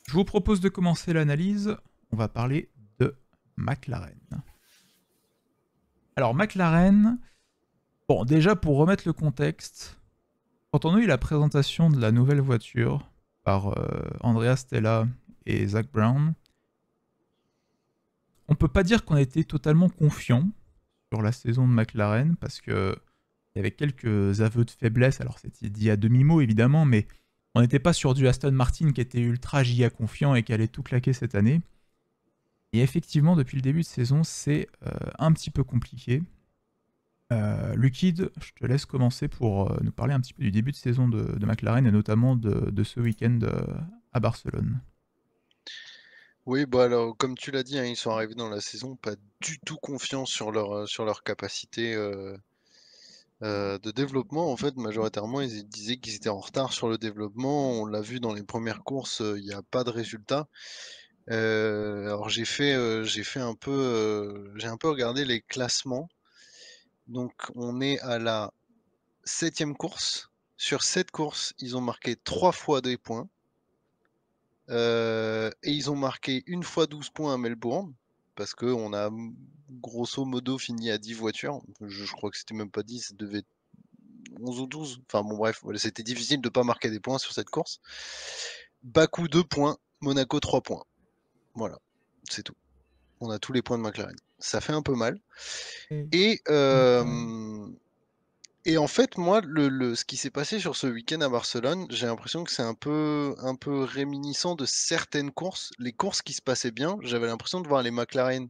Je vous propose de commencer l'analyse. On va parler de McLaren. Alors McLaren, bon déjà pour remettre le contexte, quand on a eu la présentation de la nouvelle voiture par Andrea Stella et Zach Brown, on peut pas dire qu'on était totalement confiant sur la saison de McLaren parce que il y avait quelques aveux de faiblesse, alors c'était dit à demi-mot évidemment, mais on n'était pas sur du Aston Martin qui était ultra giga confiant et qui allait tout claquer cette année. Et effectivement, depuis le début de saison, c'est un petit peu compliqué. Luckid, je te laisse commencer pour nous parler un petit peu du début de saison de McLaren et notamment de ce week-end à Barcelone. Oui, bah alors, comme tu l'as dit, hein, ils sont arrivés dans la saison pas du tout confiants sur leur capacité de développement. En fait, majoritairement, ils disaient qu'ils étaient en retard sur le développement. On l'a vu dans les premières courses, il n'y a pas de résultat. Alors j'ai un peu regardé les classements. Donc on est à la septième course. Sur cette course, ils ont marqué 3 fois des points. Et ils ont marqué une fois 12 points à Melbourne, parce qu'on a grosso modo fini à 10 voitures. Je crois que c'était même pas 10, ça devait être 11 ou 12. Enfin bon bref, voilà, c'était difficile de pas marquer des points sur cette course. Bakou 2 points, Monaco 3 points. Voilà, c'est tout. On a tous les points de McLaren. Ça fait un peu mal. Et Et, McLaren. et en fait, moi, ce qui s'est passé sur ce week-end à Barcelone, j'ai l'impression que c'est un peu réminiscent de certaines courses. Les courses qui se passaient bien, j'avais l'impression de voir les McLaren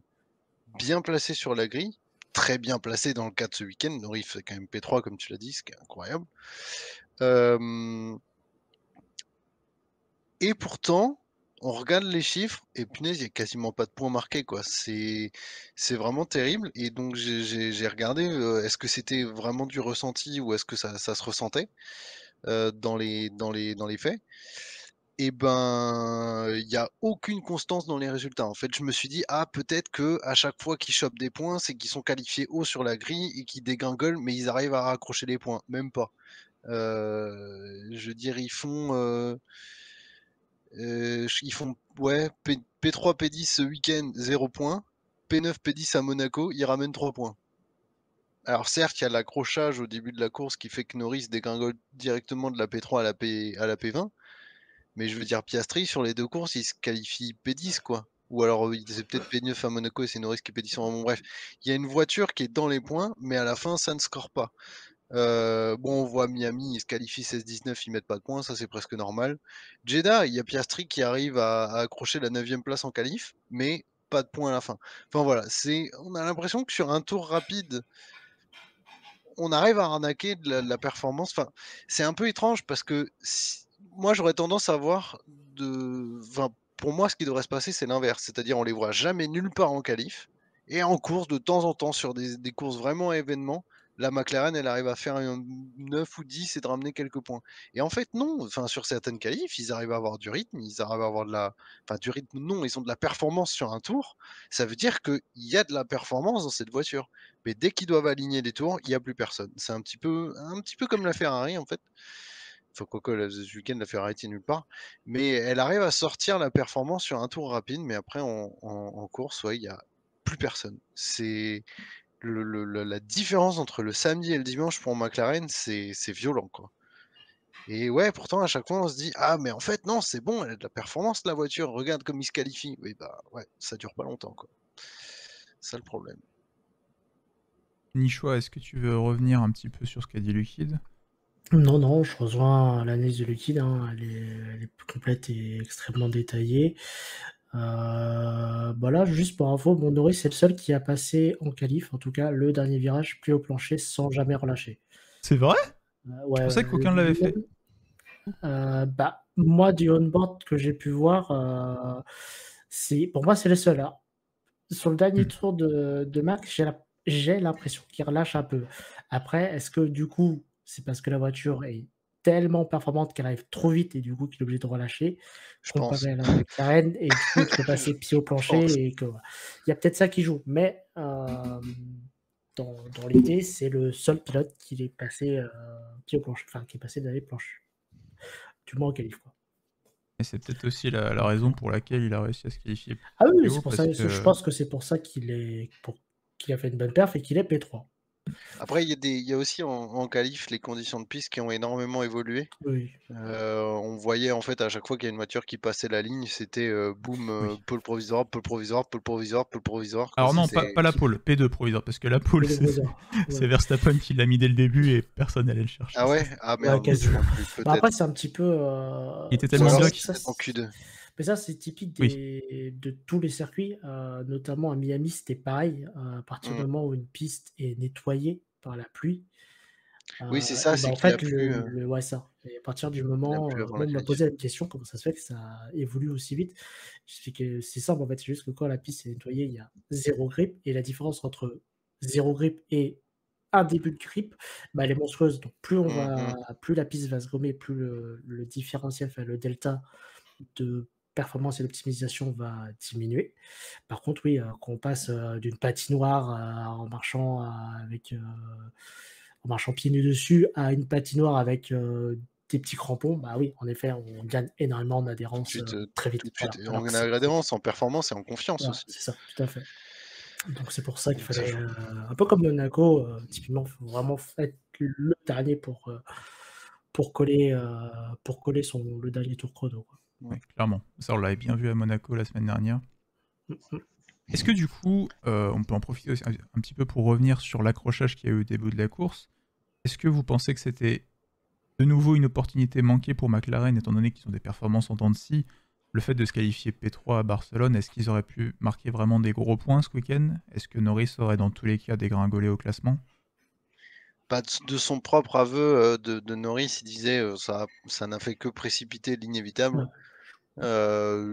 bien placés sur la grille, très bien placés dans le cas de ce week-end. Norris fait quand même P3, comme tu l'as dit, ce qui est incroyable. Euh, et pourtant, on regarde les chiffres et punaise, il n'y a quasiment pas de points marqués, quoi. C'est vraiment terrible. Et donc, j'ai regardé, est-ce que c'était vraiment du ressenti ou est-ce que ça se ressentait dans les faits? Et ben, il y a aucune constance dans les résultats. En fait, je me suis dit: «Ah, peut-être que à chaque fois qu'ils chopent des points, c'est qu'ils sont qualifiés haut sur la grille et qu'ils dégringolent, mais ils arrivent à raccrocher les points». Même pas. Je veux dire, ils font, ouais, P3, P10 ce week-end, 0 points. P9, P10 à Monaco, ils ramènent 3 points. Alors certes, il y a l'accrochage au début de la course qui fait que Norris dégringole directement de la P3 à la P20. Mais je veux dire, Piastri, sur les 2 courses, il se qualifie P10, quoi. Ou alors, c'est peut-être P9 à Monaco et c'est Norris qui est P10. Enfin bon, bref, il y a une voiture qui est dans les points, mais à la fin, ça ne score pas. Bon, on voit Miami, ils se qualifient 16-19, ils mettent pas de points, ça c'est presque normal. Jeddah, il y a Piastri qui arrive à accrocher la 9e place en qualif, mais pas de points à la fin. Enfin voilà, on a l'impression que sur un tour rapide, on arrive à arnaquer de la performance. Enfin, c'est un peu étrange parce que moi, j'aurais tendance à voir enfin, pour moi, ce qui devrait se passer, c'est l'inverse. C'est-à-dire, on les voit jamais nulle part en qualif. Et en course, de temps en temps, sur des courses vraiment à événements, la McLaren, elle arrive à faire un 9 ou 10 et de ramener quelques points. Et en fait, non. Enfin, sur certaines qualifs, ils arrivent à avoir du rythme, ils arrivent à avoir enfin, du rythme, non, ils ont de la performance sur un tour. Ça veut dire qu'il y a de la performance dans cette voiture. Mais dès qu'ils doivent aligner les tours, il n'y a plus personne. C'est un petit peu comme la Ferrari en fait. Enfin, quoique ce week-end, la Ferrari était nulle part. Mais elle arrive à sortir la performance sur un tour rapide, mais après en course, ouais, il n'y a plus personne. C'est la différence entre le samedi et le dimanche pour McLaren, c'est violent, quoi. Et ouais, pourtant, à chaque fois, on se dit, ah, mais en fait, non, c'est bon, elle a de la performance, la voiture, regarde comme il se qualifie. Oui, bah ouais, ça dure pas longtemps, quoi. C'est ça le problème. Nichois, est-ce que tu veux revenir un petit peu sur ce qu'a dit Luckid? Non, non, je rejoins l'analyse de Liquide, hein, elle est plus complète et extrêmement détaillée. Bah là, juste pour info, bon, Norris, c'est le seul qui a passé en qualif, en tout cas, le dernier virage pris au plancher sans jamais relâcher. C'est vrai? Je Ouais, pensais qu'aucun ne l'avait fait. bah, moi, du on-board que j'ai pu voir, pour moi, c'est le seul, hein. Sur le dernier Hmm. tour de Max, j'ai l'impression qu'il relâche un peu. Après, est-ce que du coup, c'est parce que la voiture est tellement performante qu'elle arrive trop vite et du coup qu'il est obligé de relâcher, Je pense. comparé à la McLaren et du coup il peut passer pied au Je pense. plancher et que voilà. Il y a peut-être ça qui joue, mais dans l'idée, c'est le seul pilote qui est passé pied au plancher, enfin qui est passé dans les planches, du moins au qualif, quoi. Et c'est peut-être aussi la raison pour laquelle il a réussi à se qualifier Ah oui, plus c'est haut, pour parce ça, je que pense que c'est pour ça qu'il a fait une bonne perf et qu'il est P3. Après, il y a aussi en qualif les conditions de piste qui ont énormément évolué. Oui, On voyait en fait à chaque fois qu'il y a une voiture qui passait la ligne, c'était, boum, oui. pole provisoire, pole provisoire, pole provisoire, pole provisoire, quoi. Alors non, c'est pas la qui pole, P2 provisoire, parce que la pole, le Brésil. c'est Ouais. Verstappen qui l'a mis dès le début et personne n'allait le chercher. Ah Ça, ouais? Ah Ouais, merde, je me quasiment. souviens plus, Bah, après, peut-être. c'est un petit peu, il était Ou tellement alors bien c'était qu'il... peut-être en Q2. mais ça, c'est typique Oui, de tous les circuits, notamment à Miami, c'était pareil. À partir du Mmh. moment où une piste est nettoyée par la pluie, Oui, c'est ça, et ben c'est en qu'il a fait, plu, ouais, ça. Et à partir du il a moment, plu avant moi, la on m'a qualif. posé la question, comment ça se fait que ça évolue aussi vite? Je dis que c'est simple, en fait, c'est juste que quand la piste est nettoyée, il y a 0 grip et la différence entre 0 grip et un début de grip, bah, elle est monstrueuse. Donc Mmh mh. plus la piste va se gommer, plus le différentiel, enfin le delta de performance et d'optimisation va diminuer. Par contre, oui, quand on passe, d'une patinoire, en marchant pieds nus dessus à une patinoire avec, des petits crampons, bah oui, en effet, on gagne énormément d'adhérence, très vite. Tout de suite, Voilà, alors en que adhérence, en performance et en confiance voilà, aussi. c'est ça, tout à fait. Donc c'est pour ça qu'il Donc ça fallait, joue. un peu comme Monaco, typiquement, il faut vraiment être le dernier pour coller le dernier tour chrono, quoi. Mmh. ouais, clairement. Ça, on l'avait bien vu à Monaco la semaine dernière. Mmh mh. Est-ce que du coup, on peut en profiter aussi un petit peu pour revenir sur l'accrochage qu'il y a eu au début de la course? Est-ce que vous pensez que c'était de nouveau une opportunité manquée pour McLaren, étant donné qu'ils ont des performances en dents de scie? Le fait de se qualifier P3 à Barcelone, est-ce qu'ils auraient pu marquer vraiment des gros points ce week-end? Est-ce que Norris aurait dans tous les cas dégringolé au classement? Bah, de son propre aveu, de Norris, il disait, ça n'a fait que précipiter l'inévitable. Ouais.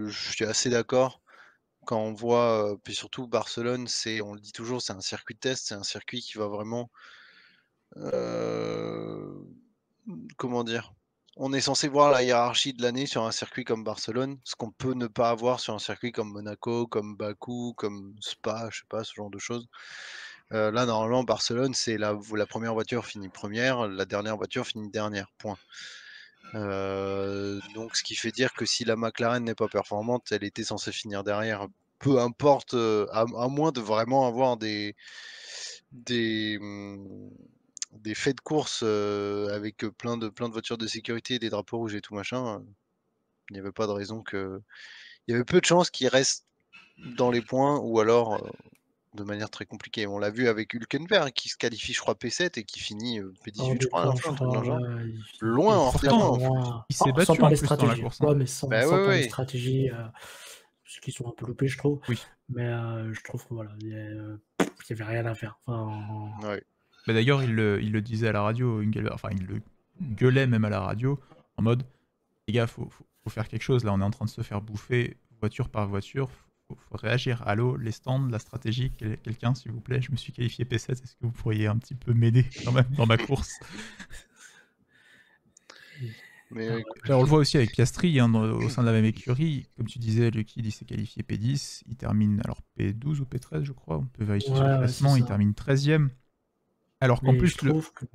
Je suis assez d'accord. Quand on voit, puis surtout Barcelone, on le dit toujours, c'est un circuit de test, c'est un circuit qui va vraiment, heu, comment dire? On est censé voir la hiérarchie de l'année sur un circuit comme Barcelone, ce qu'on peut ne pas avoir sur un circuit comme Monaco, comme Bakou, comme Spa, je sais pas, ce genre de choses. Là, normalement, Barcelone, c'est la 1re voiture finit première, la dernière voiture finit dernière, point. Donc ce qui fait dire que si la McLaren n'est pas performante, elle était censée finir derrière. Peu importe, à moins de vraiment avoir des, mmh, des faits de course, avec, plein de voitures de sécurité et des drapeaux rouges et tout machin, il n'y avait pas de raison que il y avait peu de chances qu'ils restent dans les points ou alors, de manière très compliquée. On l'a vu avec Hülkenberg qui se qualifie, je crois, P7 et qui finit, Hors P18, je des crois, à la points, fin, je un truc dans crois, le genre. ouais, Loin, il hors des tape points au en plus. moins Il s'est sans battu en parler plus dans la stratégie. course, hein. Ouais, mais Bah, sans ouais, parler ouais. stratégie, parce qu'ils sont un peu loupés, je trouve. Oui. Mais, je trouve que voilà, il y avait rien à faire. Enfin, Ouais. Bah d'ailleurs, il le disait à la radio, enfin il le gueulait même à la radio, en mode les gars, faut faire quelque chose, là on est en train de se faire bouffer voiture par voiture, faut réagir. Allô, les stands, la stratégie, quelqu'un s'il vous plaît, je me suis qualifié P7, est-ce que vous pourriez un petit peu m'aider quand même dans ma course? et Mais, ah ouais, Là, on le compliqué. voit aussi avec Piastri, hein, au sein de la même écurie, comme tu disais, Lucky il s'est qualifié P10, il termine alors P12 ou P13 je crois, on peut vérifier sur le ouais, c'est classement, il ça. termine 13e. Alors qu'en Mais je plus, trouve que,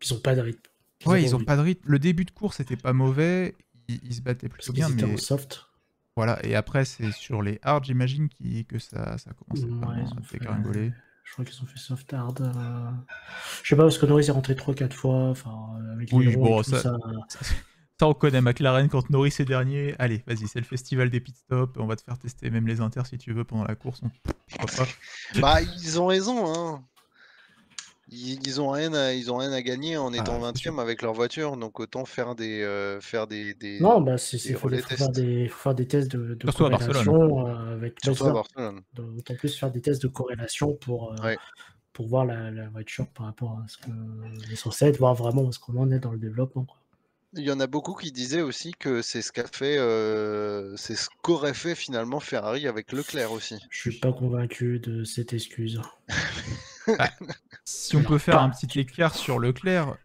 ils ont pas de rythme. ouais, 0 ils ont rythme. pas de rythme. Le début de course était pas mauvais, ils se battaient Parce plutôt bien, qu'ils étaient en mais soft. voilà. Et après, c'est sur les hards, j'imagine, que ça a commencé Ouais, vraiment à dégringoler. je crois qu'ils ont fait soft hard, je sais pas, parce que Norris est rentré 3-4 fois, enfin, avec les Oui, longs et bon, tout ça. ça, ça, on connaît McLaren quand Norris est dernier. Allez, vas-y, c'est le festival des pit stops. On va te faire tester même les inters si tu veux pendant la course. Pourquoi pas? Bah, ils ont raison, hein. Ils ont rien à gagner en étant Ah, c'est sûr. 20e avec leur voiture, donc autant faire Non, bah, des relais tests. faut faire des tests de Surtout à Barcelone. corrélation, avec bah, c'est Surtout à ça. Barcelone. D'autant plus faire des tests de corrélation Ouais. pour voir la voiture par rapport à ce qu'elle est censée être, voir vraiment où est-ce qu'on en est dans le développement, quoi. Il y en a beaucoup qui disaient aussi que c'est ce qu'aurait fait finalement Ferrari avec Leclerc aussi. Je suis pas convaincu de cette excuse. Bah, si on peut Alors faire un pas petit du tout. écart sur Leclerc,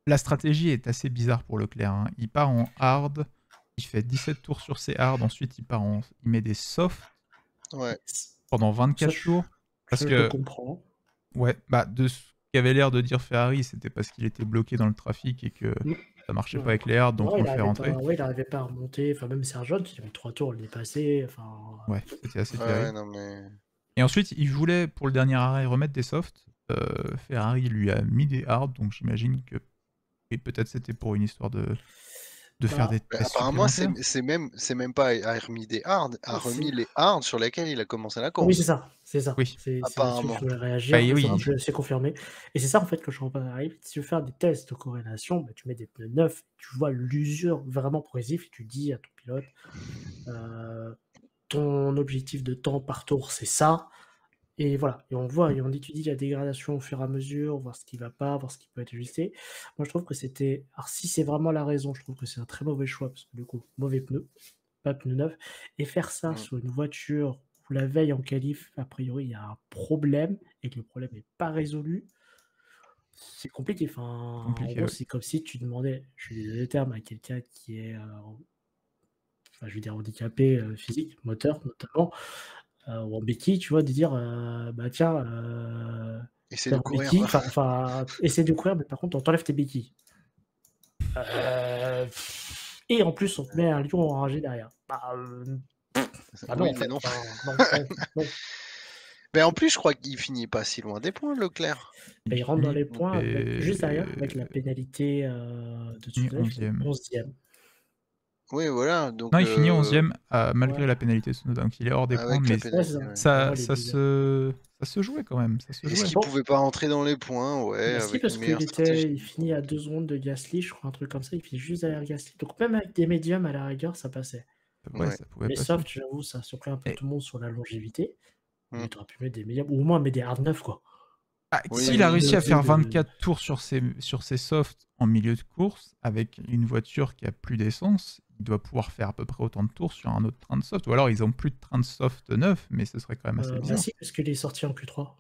la stratégie est assez bizarre pour Leclerc, hein. Il part en hard, il fait 17 tours sur ses hard, ensuite il met des softs Ouais. pendant Ça, 24 tours. Parce je le que, comprends. ouais, bah, de ce qu'avait l'air de dire Ferrari, c'était parce qu'il était bloqué dans le trafic et que Mmh. Ça marchait Ouais. pas avec les hards, donc Non, on il le fait n'arrivait pas, rentrer. ouais, il arrivait pas à remonter. Enfin, même Sergent, il a mis 3 tours, il est passé. Enfin, Ouais, c'était assez Ouais, terrible. non, mais. Et ensuite, il voulait, pour le dernier arrêt, remettre des softs. Ferrari lui a mis des hards, donc j'imagine que et peut-être c'était pour une histoire de faire des bah, Mais tests apparemment, supplémentaires. c'est même pas a remis des hard, a c'est- remis les hard sur lesquels il a commencé la oui, c'est course. ça, c'est ça. Oui. C'est là-dessus que je Apparemment. voulais Bah réagir. Mais ça, oui. je sais confirmer. Et c'est ça, en fait, que je rends pas arrive. Si tu veux faire des tests de corrélation, bah, tu mets des pneus neufs, tu vois l'usure vraiment progressive, et tu dis à ton pilote, euh, ton objectif de temps par tour, c'est ça. Et voilà, et on voit et on étudie la dégradation au fur et à mesure, voir ce qui va pas, voir ce qui peut être ajusté. Moi, je trouve que c'était alors si c'est vraiment la raison, je trouve que c'est un très mauvais choix parce que du coup, mauvais pneu, pas pneu neuf et faire ça Mm. sur une voiture où la veille en qualif, a priori, il y a un problème et que le problème n'est pas résolu, c'est compliqué. Enfin, en Compliqué, gros, ouais. c'est comme si tu demandais, je suis désolé du terme, à quelqu'un qui est, enfin, je veux dire handicapé, physique, moteur notamment, ou en béquille, tu vois, de dire, bah tiens, Essaie t'es de en courir. béquille, enfin, essaie de courir, mais par contre, on t'enlève tes béquilles. Et en plus, on te met un lion enragé derrière. Bah non, Oui, en mais fait, non. enfin, non. Mais en plus, je crois qu'il finit pas si loin des points, Leclerc. Bah, il rentre dans les Donc, points avec, juste derrière, avec la pénalité de finit Tsunoda, il finit 11e. 11e. Oui, voilà. Donc, Non, il finit 11e malgré Ouais. la pénalité Tsunoda, donc il est hors des points, avec la mais Ouais, pénalité. c'est ça. Ouais. Pour moi, ça, il est ça, 12e. ça se jouait quand même, ça se Est-ce jouait. qu'il Bon, pouvait pas rentrer dans les points? Ouais, bah si, avec parce une qu'il meilleure stratégie. il finit à 2 secondes de Gasly, je crois, un truc comme ça, il finit juste derrière Gasly. Donc même avec des médiums, à la rigueur, ça passait. Ouais, Ouais. ça pouvait Les passer. softs, j'avoue, ça a surpris un peu Et tout le monde sur la longévité. Mm. Mais tu aurais pu mettre des médiums, ou au moins mettre des hard 9, quoi. Oui, s'il a Pas réussi à abuser faire de- 24 tours sur ses softs en milieu de course, avec une voiture qui a plus d'essence, il doit pouvoir faire à peu près autant de tours sur un autre train de soft. Ou alors ils ont plus de train de soft neuf, mais ce serait quand même assez Bah bizarre. si, parce qu'il est sorti en Q3.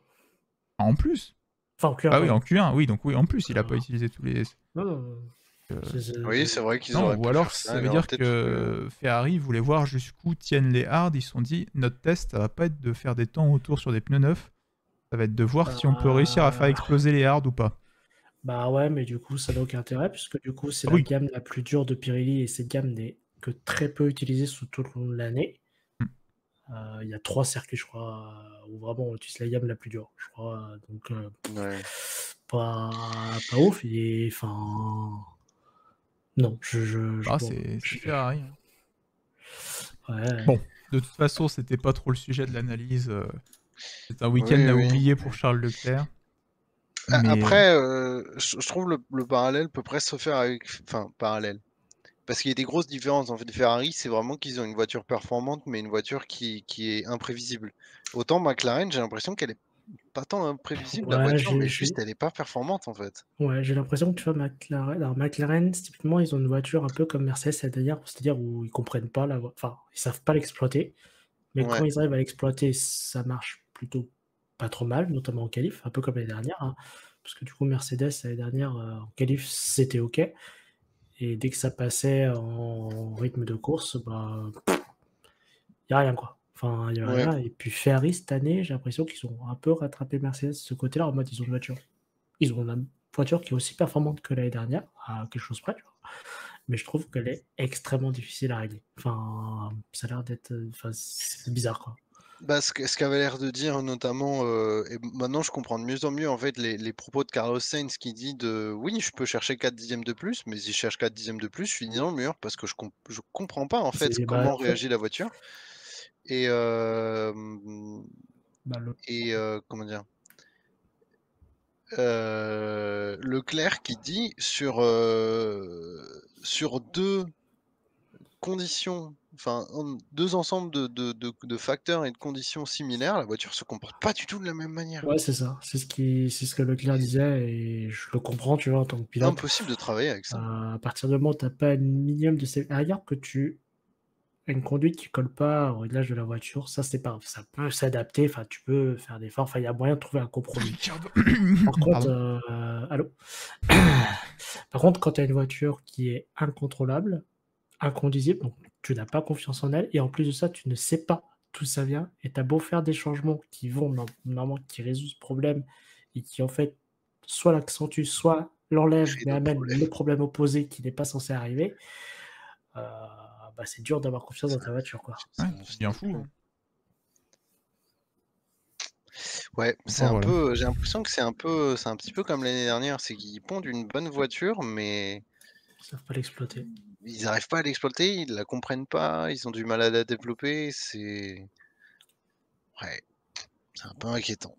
En plus. Enfin, en Q1, Ah oui, en pardon. Q1, oui, donc oui, en plus, il a pas Ah. utilisé tous les. Non, non, Oui, c'est vrai qu'ils Non, auraient ou pu alors faire ça. ça Il veut aurait dire peut-être que Ferrari voulait voir jusqu'où tiennent les hards. Ils se sont dit, notre test, ça va pas être de faire des temps autour sur des pneus neufs, ça va être de voir si on peut réussir à faire exploser les hards ou pas. Bah ouais, mais du coup, ça n'a aucun intérêt, puisque du coup, c'est Ah la oui. gamme la plus dure de Pirelli, et cette gamme n'est que très peu utilisée tout au long de l'année. Il y a 3 circuits, je crois, où vraiment on utilise la gamme la plus dure, je crois. Donc, Ouais. pas ouf. Et enfin, non, Ah, bon, c'est Ferrari. ouais. Bon, de toute façon, c'était pas trop le sujet de l'analyse. C'est un week-end Oui, à oui. oublier pour Charles Leclerc. Mais Après, je trouve le parallèle peut presque se faire avec. Enfin, parallèle. Parce qu'il y a des grosses différences. En fait, Ferrari, c'est vraiment qu'ils ont une voiture performante, mais une voiture qui est imprévisible. Autant McLaren, j'ai l'impression qu'elle est pas tant imprévisible, la Ouais, voiture, mais juste elle est pas performante en fait. ouais, j'ai l'impression que tu vois, McLaren, alors McLaren, typiquement, ils ont une voiture un peu comme Mercedes, c'est-à-dire où ils comprennent pas enfin, ils savent pas l'exploiter, mais quand Ouais. ils arrivent à l'exploiter, ça marche plutôt pas trop mal, notamment en qualif, un peu comme l'année dernière, hein. Parce que du coup, Mercedes, l'année dernière, en qualif, c'était OK. Et dès que ça passait en rythme de course, bah, il n'y a rien, quoi. Enfin, il n'y a Ouais. rien. Et puis Ferrari, cette année, j'ai l'impression qu'ils ont un peu rattrapé Mercedes de ce côté-là, en mode, ils ont une voiture. Ils ont une voiture qui est aussi performante que l'année dernière, à quelque chose près, tu vois. Mais je trouve qu'elle est extrêmement difficile à régler. Enfin, ça a l'air d'être. Enfin, c'est bizarre, quoi. Bah, ce qu'avait l'air de dire notamment, et maintenant je comprends de mieux en mieux en fait les propos de Carlos Sainz qui dit de oui, je peux chercher 4 dixièmes de plus, mais si je cherche 4 dixièmes de plus, je finis dans le mur parce que je comprends pas en fait Bah, comment en fait, réagit la voiture. Et, bah, comment dire? Leclerc qui dit sur 2 conditions, enfin, 2 ensembles de facteurs et de conditions similaires, la voiture se comporte pas du tout de la même manière. ouais, c'est ça. C'est ce que Leclerc disait, et je le comprends, tu vois, en tant que pilote. Impossible de travailler avec ça. À partir du moment où tu n'as pas un minimum de sécurité, regarde que tu as une conduite qui colle pas au réglage de la voiture, ça c'est pas grave, ça peut s'adapter, enfin tu peux faire des efforts, enfin il y a moyen de trouver un compromis. Par contre, Pardon. allô? Par contre, quand tu as une voiture qui est incontrôlable, inconduisible, donc tu n'as pas confiance en elle, et en plus de ça, tu ne sais pas d'où ça vient, et tu as beau faire des changements qui vont normalement qui résout ce problème et qui en fait soit l'accentuent, soit l'enlève, Crée mais d'autres amène problèmes. le problème opposé qui n'est pas censé arriver, bah, c'est dur d'avoir confiance dans ta voiture, quoi. C'est Ouais, un c'est bien fou. flou. Hein. Ouais, c'est Enfin, un voilà. peu. J'ai l'impression que c'est un petit peu comme l'année dernière, c'est qu'ils pondent une bonne voiture, mais Ils savent pas l'exploiter. ils n'arrivent pas à l'exploiter, ils la comprennent pas, ils ont du mal à la développer. Ouais, c'est un peu inquiétant.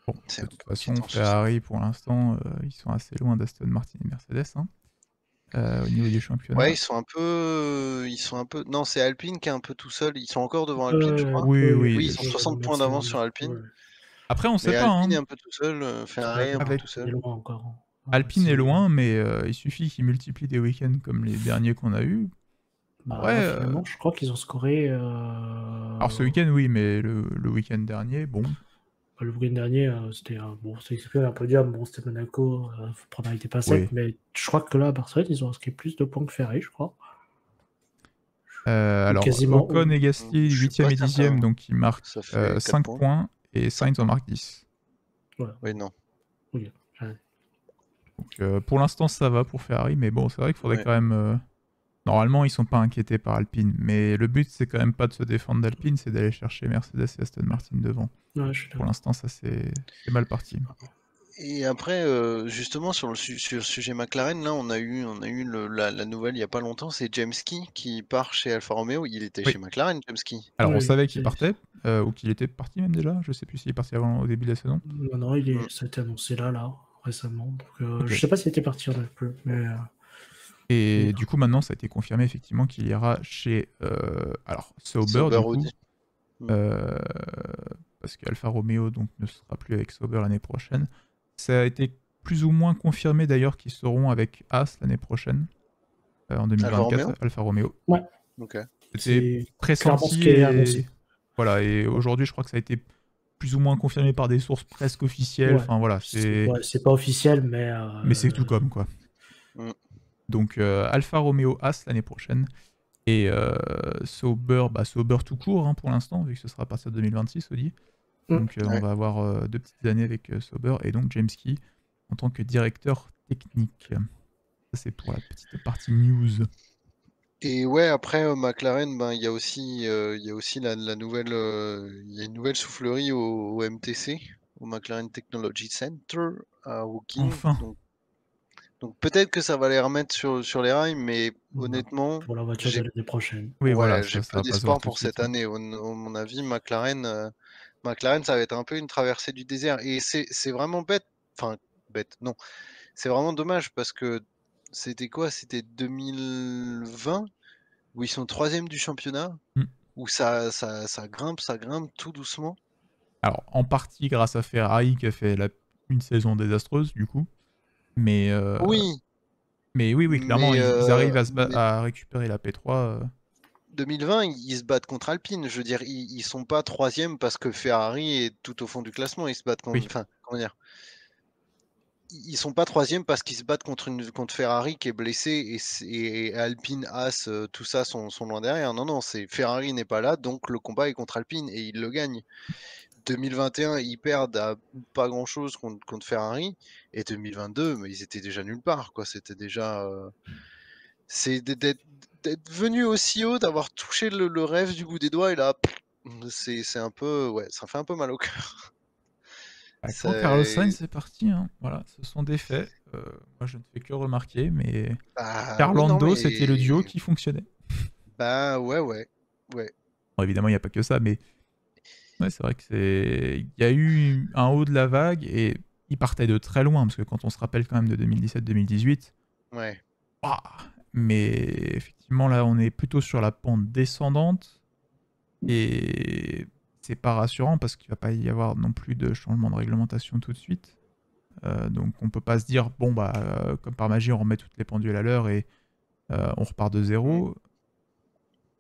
Bon, C'est de un toute peu façon, inquiétant sur ça. Ferrari, pour l'instant, ils sont assez loin d'Aston Martin et Mercedes hein, au niveau du Ouais, championnat. ils sont un peu. Non, c'est Alpine qui est un peu tout seul. Ils sont encore devant Alpine, je crois. Oui, Oui, Oui, oui. ils ont 60 points d'avance sur Alpine. ouais. Après, on sait Mais pas. Alpine est Hein. un peu tout seul, Parce que Ferrari est un peu Avec tout il est seul. loin encore. Alpine est loin, mais il suffit qu'ils multiplient des week-ends comme les derniers qu'on a eus. En Bah vrai, là, finalement, je crois qu'ils ont scoré. alors ce week-end, oui, mais le week-end dernier, bon. Le week-end dernier, c'était bon, c'était un podium. Bon, c'était Monaco, faut prendre avec des pincettes, Oui. mais je crois que là, à Barcelone, ils ont inscrit plus de points que Ferrari, je crois. Alors, quasiment. Ocon et Gasly, Je suis 8e pas et 10e, certain. donc ils marquent Ça fait 4 5 points. points, et Sainz en marque 10. Ouais, Oui, non. oui. Donc pour l'instant, ça va pour Ferrari, mais bon, c'est vrai qu'il faudrait Ouais. quand même... Normalement, ils sont pas inquiétés par Alpine, mais le but, c'est quand même pas de se défendre d'Alpine, c'est d'aller chercher Mercedes et Aston Martin devant. Ouais, je suis Pour d'accord. l'instant, ça c'est mal parti. Et après, justement, sur le sujet McLaren, là, on a eu la nouvelle il y a pas longtemps, c'est James Key qui part chez Alfa Romeo. Il était Oui. chez McLaren, James Key. Alors, on Oui, savait qu'il c'est- partait, ou qu'il était parti même déjà. Je sais plus s'il est parti avant, au début de la saison. Non, ça a été annoncé là, récemment. Donc, Ok. je sais pas s'il était parti en peu, mais Et Oui. du coup, maintenant, ça a été confirmé effectivement qu'il ira chez alors Sauber Sauber du coup, Audi. euh, parce qu'Alfa Romeo donc ne sera plus avec Sauber l'année prochaine. Ça a été plus ou moins confirmé d'ailleurs qu'ils seront avec As l'année prochaine, en 2024, Alfa Romeo. Ouais. Ok. C'était c'est clairement ce pressenti qui est et annoncé. voilà. Et aujourd'hui, je crois que ça a été plus ou moins confirmé par des sources presque officielles. Ouais. Enfin voilà, C'est pas officiel, mais c'est tout comme quoi. Mm. Donc Alfa Romeo As l'année prochaine. Et Sauber, Sauber tout court hein, pour l'instant, vu que ce sera à partir de 2026, Audi. Donc on Ouais. va avoir 2 petites années avec Sauber et donc James Key en tant que directeur technique. Ça c'est pour la petite partie news. Et ouais, après McLaren, il y a aussi la nouvelle, il y a une nouvelle soufflerie au MTC, au McLaren Technology Center à Woking. Enfin. Donc peut-être que ça va les remettre sur les rails, mais honnêtement, Pour la voiture de l'année prochaine. Oui, voilà, j'ai ça peu va pas se voir d'espoir tout de pour suite. cette année. Au mon avis, McLaren, ça va être un peu une traversée du désert. Et c'est vraiment bête. Enfin, bête, non. C'est vraiment dommage parce que c'était quoi? C'était 2020 où ils sont 3e du championnat, Mm. où ça grimpe tout doucement. Alors, en partie grâce à Ferrari qui a fait une saison désastreuse, du coup. Mais, Oui, oui, clairement, mais, ils arrivent mais à récupérer la P3. 2020, ils se battent contre Alpine. Je veux dire, ils sont pas 3e parce que Ferrari est tout au fond du classement. Ils se battent contre. Oui. Enfin, comment dire? Ils sont pas 3e parce qu'ils se battent contre Ferrari qui est blessé et Alpine, As, tout ça sont loin derrière. Non, non, c'est Ferrari n'est pas là, donc le combat est contre Alpine et ils le gagnent. 2021, ils perdent à pas grand chose contre Ferrari et 2022, mais ils étaient déjà nulle part, quoi. C'était déjà. C'est d'être venu aussi haut, d'avoir touché le rêve du bout des doigts et là, c'est un peu. Ouais, ça fait un peu mal au cœur. Quand Carlos C'est. Sainz est parti, hein, voilà, ce sont des faits. Moi, je ne fais que remarquer, mais Bah oui, non, Carlando, c'était le duo mais. qui fonctionnait. Bah ouais. Bon, évidemment, il n'y a pas que ça, mais ouais, c'est vrai que il y a eu un haut de la vague et il partait de très loin, parce que quand on se rappelle quand même de 2017-2018, Ouais. mais effectivement, là, on est plutôt sur la pente descendante et c'est pas rassurant parce qu'il va pas y avoir non plus de changement de réglementation tout de suite. Donc on peut pas se dire, bon, comme par magie, on remet toutes les pendules à l'heure et on repart de zéro.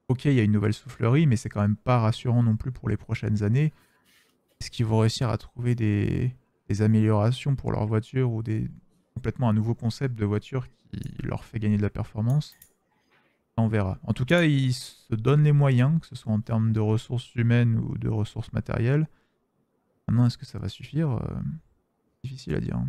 Ok, il y a une nouvelle soufflerie, mais c'est quand même pas rassurant non plus pour les prochaines années. Est-ce qu'ils vont réussir à trouver des améliorations pour leur voiture ou complètement un nouveau concept de voiture qui leur fait gagner de la performance? On verra. En tout cas, ils se donnent les moyens, que ce soit en termes de ressources humaines ou de ressources matérielles. Maintenant, est-ce que ça va suffire? Difficile à dire. Hein.